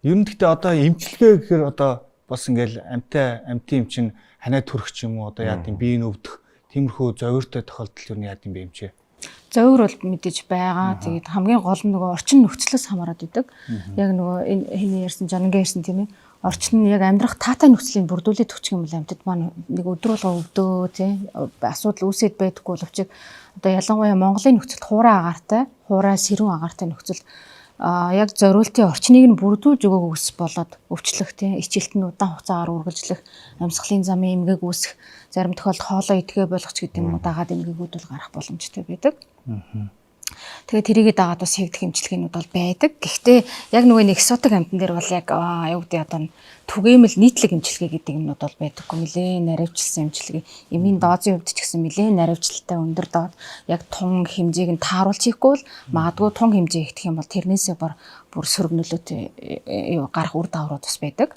Ер нь гэхдээ одоо эмчилгээ гэхээр одоо бас ингээл амтын эмчин ханаа төрөх ч юм уу одоо яа гэм биеийг өвдөх тиймэрхүү зовиртой тохиолдол юу яа гэм бэ эмчээ. Зовир бол мэдээж байгаа. Тэгээд хамгийн гол нь нөгөө орчин нөхцлөөс хамаарат идэг. Яг нөгөө энэ ярьсан жанангийн ярьсан тийм ээ. Орчин нь яг амьдрах таатай нөхцөлийг бүрдүүлээд өгчих юм бол амьтад маань нэг өдөр болго өвдөө тийм асуудал үүсээд байдаггүй боловч одоо ялангуяа Монголын нөхцөлд хуурай агаартай, хуурай сэрүүн агаартай нөхцөл яг зориултын орчныг нь бүрдүүлж өгөөг ус болоод өвчлөх тийм ичээлт нь удаан хугацаагаар үргэлжлэх, амьсгалын замын эмгээг үүсэх, зарим тохиолдолд хоолой идэхээ болгоч гэдэг юм уу дагаад эмгээгүүд бол гарах боломжтой байдаг. Тэгээ тэрийгээ дагаад бас хийгдэх эмчилгээнүүд бол байдаг. Гэхдээ яг нөгөө нэг экзотик амьтан дээр бол яг аюу гэдэг одоо түгээмэл нийтлэг эмчилгээ гэдэг юмнууд бол байдаггүй нэлээ наривчлсан эмчилгээ. Эмийн доозын хувьд ч гэсэн нэлээ наривчлалтай өндөр доод яг тун хэмжээг нь тааруулж хийхгүй бол магадгүй тун хэмжээ ихтэх юм бол тэрнээсээ бүр сөрөг нөлөөтэй гарах үр дагаврууд бас байдаг.